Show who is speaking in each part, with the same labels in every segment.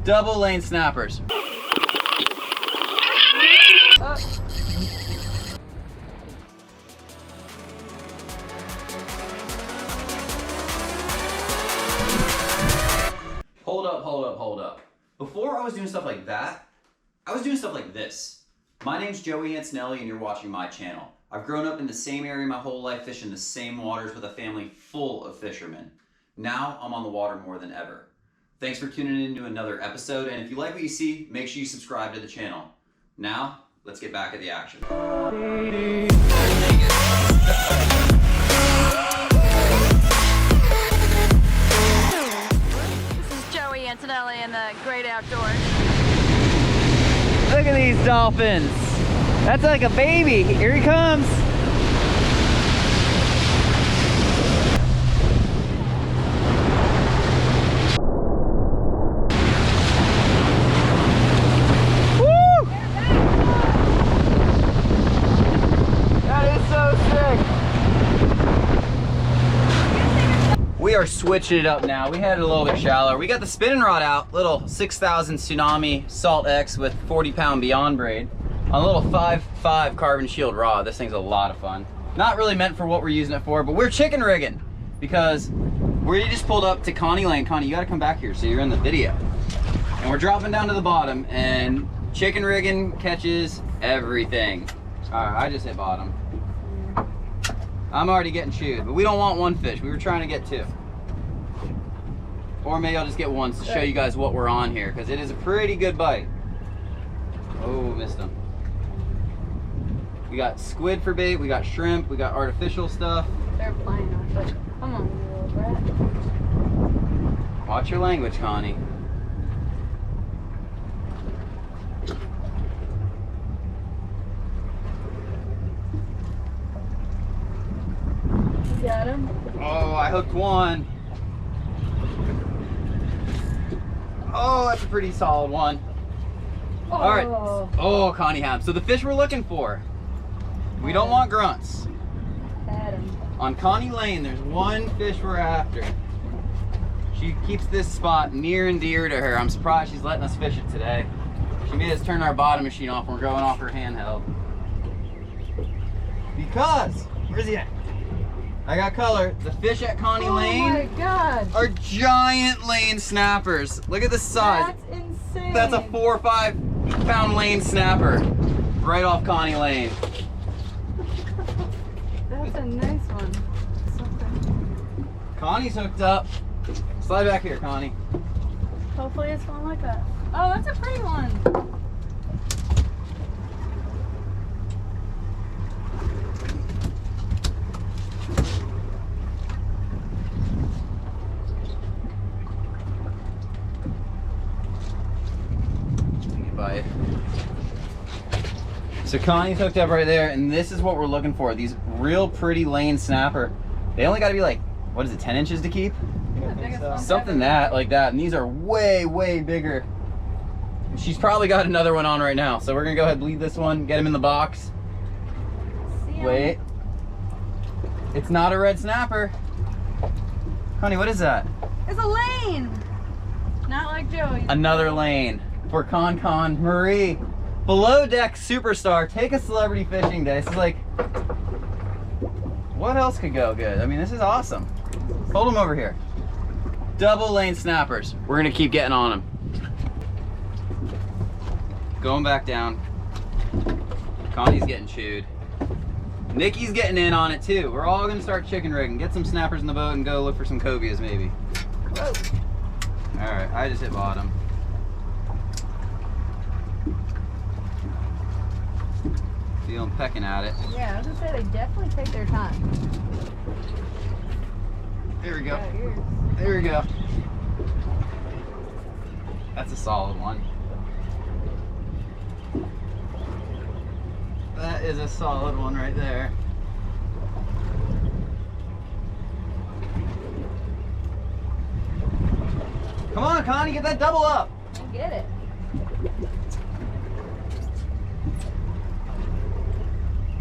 Speaker 1: Double lane snappers. Hold up. Before I was doing stuff like that, I was doing stuff like this. My name's Joey Antonelli and you're watching my channel. I've grown up in the same area my whole life, fishing the same waters with a family full of fishermen. Now I'm on the water more than ever. Thanks for tuning in to another episode, and if you like what you see, make sure you subscribe to the channel. Now, let's get back at the action.
Speaker 2: Antonelli in the great outdoors.
Speaker 1: Look at these dolphins. That's like a baby. Here he comes. Woo! That is so sick. We are switching it up now. We had it a little bit shallower. We got the spinning rod out, little 6,000 Tsunami SaltX with 40-pound Beyond braid on a little 5.5 carbon shield rod. This thing's a lot of fun. Not really meant for what we're using it for, but we're chicken rigging because we just pulled up to Connie Lane. Connie, you gotta come back here so you're in the video. And we're dropping down to the bottom and chicken rigging catches everything. All right, I just hit bottom. I'm already getting chewed, but we don't want one fish. We were trying to get two. Or maybe I'll just get one to show you guys what we're on here, because it is a pretty good bite. Oh, missed him. We got squid for bait, we got shrimp, we got artificial stuff.
Speaker 2: They're flying off, but come on, you little brat.
Speaker 1: Watch your language, Connie.
Speaker 2: Got him?
Speaker 1: Oh, I hooked one. Oh, that's a pretty solid one.
Speaker 2: Oh.
Speaker 1: All right. Oh, Connie Ham. So the fish we're looking for, we don't want grunts.
Speaker 2: Had him.
Speaker 1: On Connie Lane, there's one fish we're after. She keeps this spot near and dear to her. I'm surprised she's letting us fish it today. She made us turn our bottom machine off when we're going off her handheld. Because, where's he at? I got color. The fish at Connie Lane,
Speaker 2: oh my God,
Speaker 1: are giant lane snappers. Look at the size.
Speaker 2: That's insane.
Speaker 1: That's a 4 or 5 pound lane snapper right off Connie Lane.
Speaker 2: That's a nice one.
Speaker 1: Connie's hooked up. Slide back here, Connie.
Speaker 2: Hopefully it's one like that. Oh, that's a pretty one.
Speaker 1: Bite. So Connie's hooked up right there, and this is what we're looking for. These real pretty lane snapper. They only got to be like, what is it, 10 inches to keep? Something like that. And these are way, way bigger. She's probably got another one on right now. So we're gonna go ahead and bleed this one, get him in the box. Wait. It's not a red snapper. Connie, what is that?
Speaker 2: It's a lane. Not like Joey.
Speaker 1: Another lane for Con Marie. Below deck superstar. Take a celebrity fishing day. This is like, what else could go good? I mean, this is awesome. Hold them over here. Double lane snappers. We're gonna keep getting on them. Going back down. Connie's getting chewed. Nikki's getting in on it too. We're all gonna start chicken rigging. Get some snappers in the boat and go look for some cobias maybe.
Speaker 2: Whoa.
Speaker 1: All right, I just hit bottom. See them pecking at it.
Speaker 2: Yeah, I was gonna say they definitely take their time.
Speaker 1: There we go.
Speaker 2: Yeah, yours.
Speaker 1: There we go. That's a solid one. That is a solid one right there. Come on, Connie, get that double up.
Speaker 2: I get it.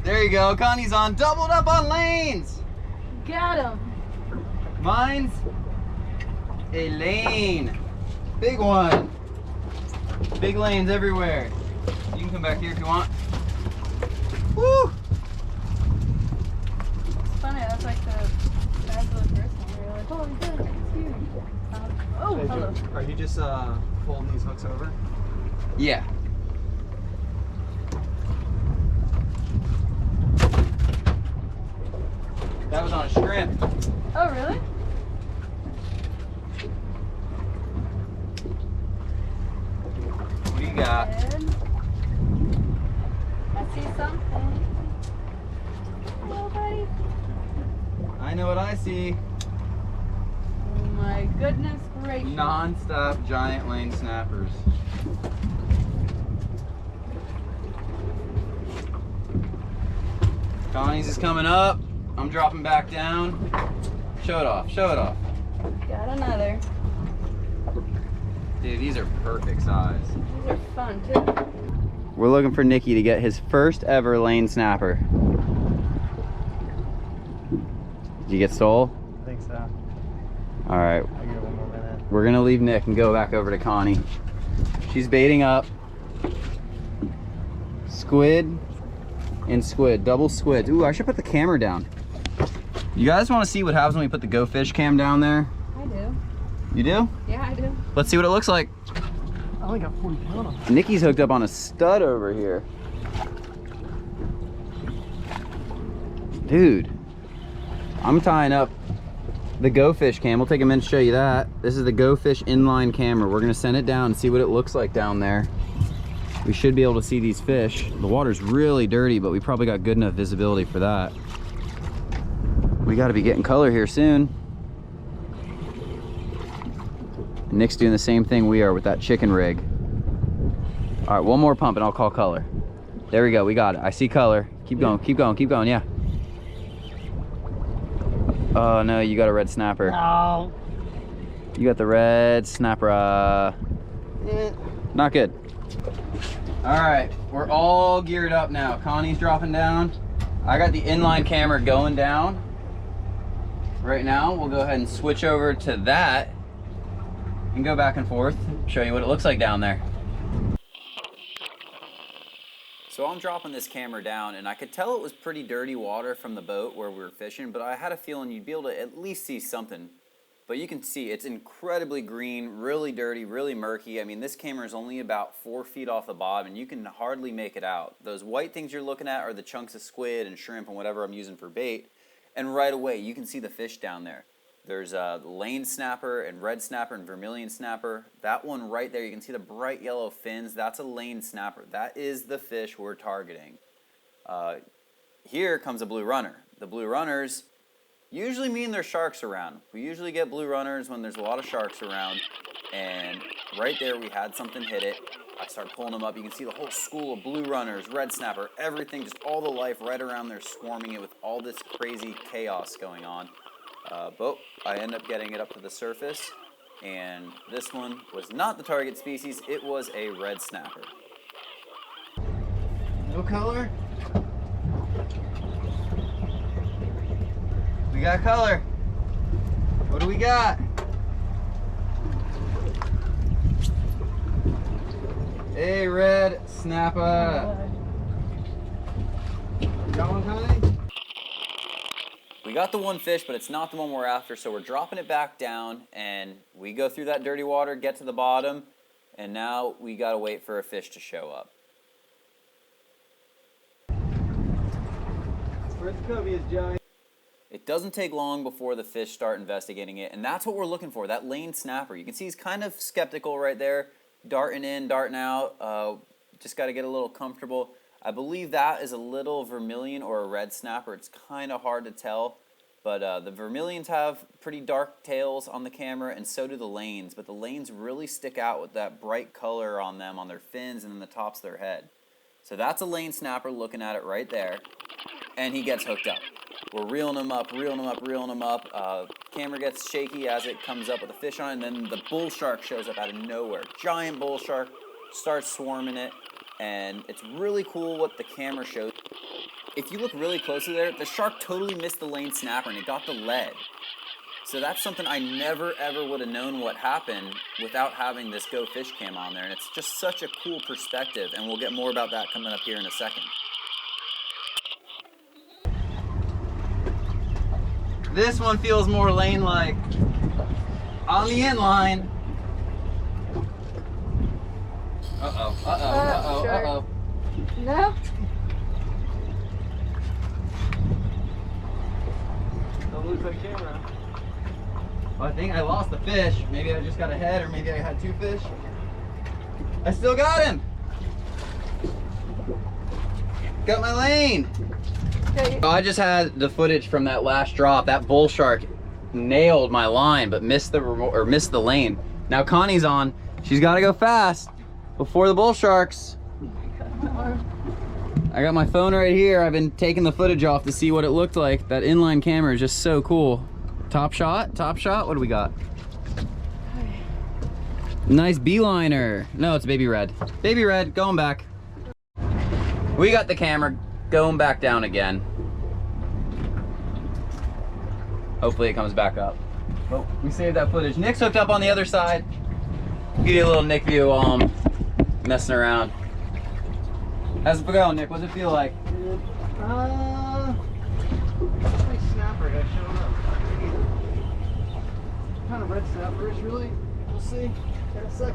Speaker 1: There you go. Connie's on. Doubled up on lanes.
Speaker 2: Got him.
Speaker 1: Mine's a lane. Big one. Big lanes everywhere. You can come back here if you want. Woo!
Speaker 2: It's funny, that's like the size of the first one. You're like, holy shit, it's huge. Oh,
Speaker 3: Hey,
Speaker 2: hello.
Speaker 3: Are you just holding these hooks over?
Speaker 1: Yeah. That was on a shrimp.
Speaker 2: Oh, really?
Speaker 1: What do you got?
Speaker 2: Good. I see something. Hello, buddy.
Speaker 1: I know what I see.
Speaker 2: Oh my goodness gracious.
Speaker 1: Non-stop giant lane snappers. Connie's is coming up. I'm dropping back down. Show it off, show it off.
Speaker 2: Got another.
Speaker 1: Dude, these are perfect size.
Speaker 2: These are fun too.
Speaker 1: We're looking for Nicky to get his first ever lane snapper. Did you get stole?
Speaker 3: I think so.
Speaker 1: All right,
Speaker 3: I'll give it one more minute.
Speaker 1: we're gonna leave Nick and go back over to Connie. She's baiting up. Squid and squid, double squid. Ooh, I should put the camera down. You guys wanna see what happens when we put the GoFish Cam down there?
Speaker 2: I do.
Speaker 1: You do?
Speaker 2: Yeah, I do.
Speaker 1: Let's see what it looks like.
Speaker 3: I only got 40 pounds on it.
Speaker 1: Nicky's hooked up on a stud over here. Dude, I'm tying up the GoFish Cam. We'll take a minute to show you that. This is the GoFish inline camera. We're gonna send it down and see what it looks like down there. We should be able to see these fish. The water's really dirty, but we probably got good enough visibility for that. We gotta be getting color here soon. Nick's doing the same thing we are with that chicken rig. All right, one more pump and I'll call color. There we go, we got it. I see color. Keep going, keep going, keep going, yeah. Oh no, you got a red snapper.
Speaker 3: No.
Speaker 1: You got the red snapper. Not good. All right, we're all geared up now. Connie's dropping down. I got the inline camera going down. Right now, we'll go ahead and switch over to that and go back and forth, show you what it looks like down there. So I'm dropping this camera down and I could tell it was pretty dirty water from the boat where we were fishing, but I had a feeling you'd be able to at least see something. But you can see it's incredibly green, really dirty, really murky. I mean, this camera is only about 4 feet off the bottom and you can hardly make it out. Those white things you're looking at are the chunks of squid and shrimp and whatever I'm using for bait. And right away, you can see the fish down there. There's a lane snapper and red snapper and vermilion snapper. That one right there, you can see the bright yellow fins. That's a lane snapper. That is the fish we're targeting. Here comes a blue runner. The blue runners usually mean there's sharks around. We usually get blue runners when there's a lot of sharks around. And right there, we had something hit it. I start pulling them up. You can see the whole school of blue runners, red snapper, everything, just all the life right around there swarming it with all this crazy chaos going on. But I end up getting it up to the surface, and this one was not the target species, it was a red snapper. No color? We got color. What do we got? A red snapper. Got one, Connie? We got the one fish, but it's not the one we're after, so we're dropping it back down, and we go through that dirty water, get to the bottom, and now we gotta wait for a fish to show up.
Speaker 3: Where's the covey, Joey?
Speaker 1: It doesn't take long before the fish start investigating it, and that's what we're looking for, that lane snapper. You can see he's kind of skeptical right there, darting in, darting out, just gotta get a little comfortable. I believe that is a little vermilion or a red snapper. It's kind of hard to tell, but the vermilions have pretty dark tails on the camera, and so do the lanes, but the lanes really stick out with that bright color on them, on their fins and then the tops of their head. So that's a lane snapper looking at it right there, and he gets hooked up. We're reeling him up, reeling him up, reeling him up. Camera gets shaky as it comes up with a fish on it, and then the bull shark shows up out of nowhere. Giant bull shark starts swarming it. And it's really cool what the camera shows. If you look really closely there, the shark totally missed the lane snapper and it got the lead. So that's something I never ever would have known what happened without having this GoFish Cam on there. And it's just such a cool perspective, and we'll get more about that coming up here in a second. This one feels more lane-like. On the inline. Uh-oh.
Speaker 2: No?
Speaker 3: Don't lose that camera.
Speaker 1: I think I lost the fish. Maybe I just got a head, or maybe I had 2 fish. I still got him. Got my lane.
Speaker 2: Okay.
Speaker 1: I just had the footage from that last drop. That bull shark nailed my line, but missed the lane. Now Connie's on. She's got to go fast before the bull sharks. I got my phone right here. I've been taking the footage off to see what it looked like. That inline camera is just so cool. Top shot. What do we got? Nice beeliner. No, it's baby red. Baby red, going back. We got the camera going back down again. Hopefully it comes back up. Oh, we saved that footage. Nick's hooked up on the other side. Give you a little Nick view while I'm messing around. How's it going, Nick? What's it feel like?
Speaker 3: Nice snapper, I don't know. What kind of red snapper is really? We'll see. In a second.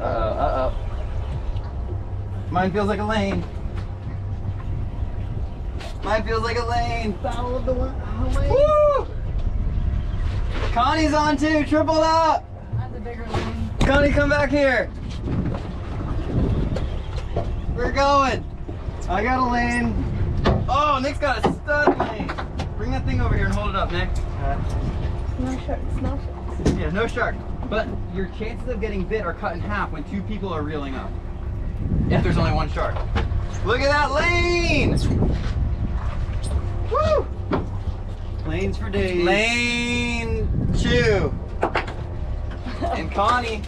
Speaker 1: Mine feels like a lane.
Speaker 3: Battle of the lane.
Speaker 1: Woo! Connie's on too, tripled up.
Speaker 2: That's a bigger lane.
Speaker 1: Connie, come back here. We're going. I got a lane. Oh, Nick's got a stud lane. Bring that thing over here and hold it up, Nick.
Speaker 2: No sharks.
Speaker 1: Yeah, no shark. But your chances of getting bit are cut in half when 2 people are reeling up. If there's only 1 shark. Look at that lane! Woo!
Speaker 3: Lanes for days.
Speaker 1: Lane 2. And Connie,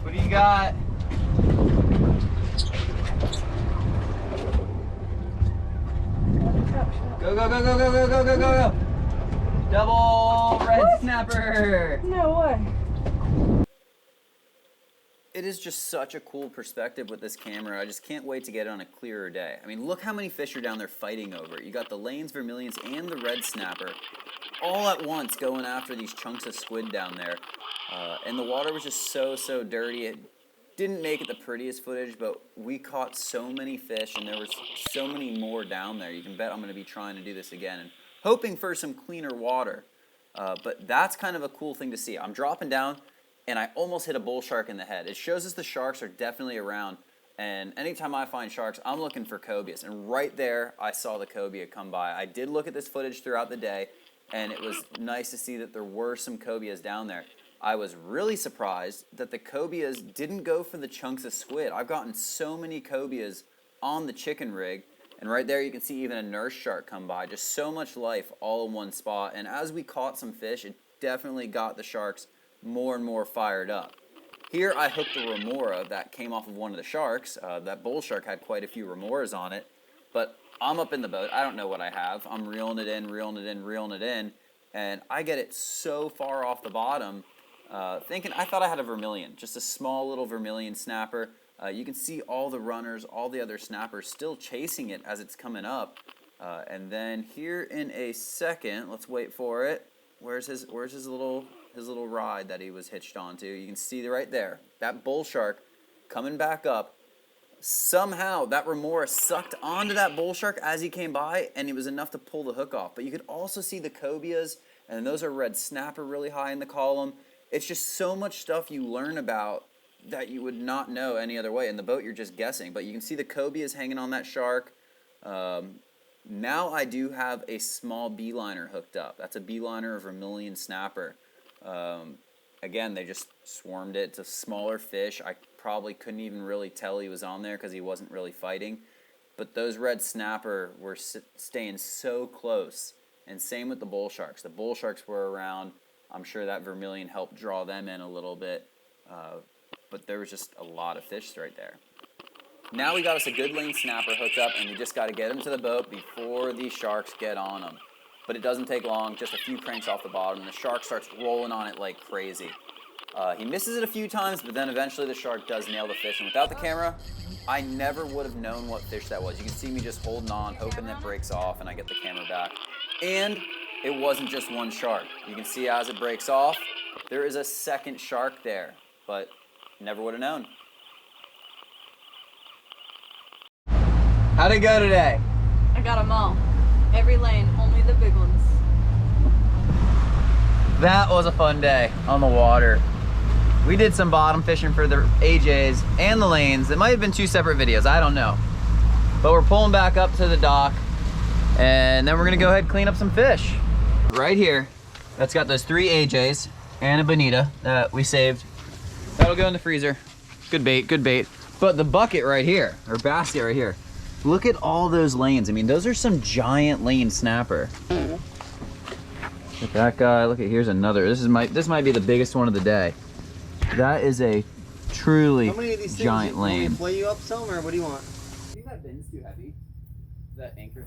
Speaker 1: what do you got? Go. Double red snapper.
Speaker 2: No way.
Speaker 1: It is just such a cool perspective with this camera. I just can't wait to get it on a clearer day. I mean, look how many fish are down there fighting over it. You got the lanes, vermilions, and the red snapper all at once going after these chunks of squid down there. And the water was just so dirty. It didn't make it the prettiest footage, but we caught so many fish, and there was so many more down there. You can bet I'm going to be trying to do this again and hoping for some cleaner water. But that's kind of a cool thing to see. I'm dropping down, and I almost hit a bull shark in the head. It shows us the sharks are definitely around, and anytime I find sharks, I'm looking for cobias. And right there, I saw the cobia come by. I did look at this footage throughout the day, and it was nice to see that there were some cobias down there. I was really surprised that the cobias didn't go for the chunks of squid. I've gotten so many cobias on the chicken rig, and right there you can see even a nurse shark come by. Just so much life all in one spot, and as we caught some fish, it definitely got the sharks more and more fired up. Here I hooked a remora that came off of one of the sharks. That bull shark had quite a few remoras on it, but I'm up in the boat. I don't know what I have. I'm reeling it in, and I get it so far off the bottom, I thought I had a vermilion, just a small little vermilion snapper. You can see all the runners, all the other snappers still chasing it as it's coming up. And then here in a second, let's wait for it. Where's his little ride that he was hitched onto? You can see right there, that bull shark coming back up. Somehow that remora sucked onto that bull shark as he came by, and it was enough to pull the hook off. But you could also see the cobias, and those are red snapper really high in the column. It's just so much stuff you learn about that you would not know any other way. In the boat, you're just guessing. But you can see the cobias hanging on that shark. Now I do have a small beeliner hooked up. That's a beeliner of vermilion snapper. Again, they just swarmed it. It's a smaller fish. I probably couldn't even really tell he was on there because he wasn't really fighting. But those red snapper were staying so close. And same with the bull sharks. The bull sharks were around. I'm sure that vermilion helped draw them in a little bit. But there was just a lot of fish right there. Now we got us a good lane snapper hooked up, and we just got to get him to the boat before these sharks get on them. but it doesn't take long, just a few cranks off the bottom, and the shark starts rolling on it like crazy. He misses it a few times, but then eventually the shark does nail the fish, and without the camera, I never would have known what fish that was. You can see me just holding on, hoping that breaks off, and I get the camera back. And it wasn't just one shark. You can see as it breaks off, there is a second shark there, but never would have known. How'd it go today?
Speaker 2: I got them all. Every lane, only the big ones.
Speaker 1: That was a fun day on the water. We did some bottom fishing for the AJs and the lanes. It might have been 2 separate videos, I don't know. But we're pulling back up to the dock, and then we're gonna go ahead and clean up some fish. Right here, that's got those 3 AJs and a bonita that we saved. That'll go in the freezer. Good bait, good bait. But the bucket right here, or basket right here, look at all those lanes. I mean, those are some giant lane snapper. Look at that guy, look at, here's another. This might be the biggest one of the day. That is a truly giant lane.
Speaker 3: Can we flay you up some, or what do you want?
Speaker 1: Do you think that bin's too heavy? That anchor?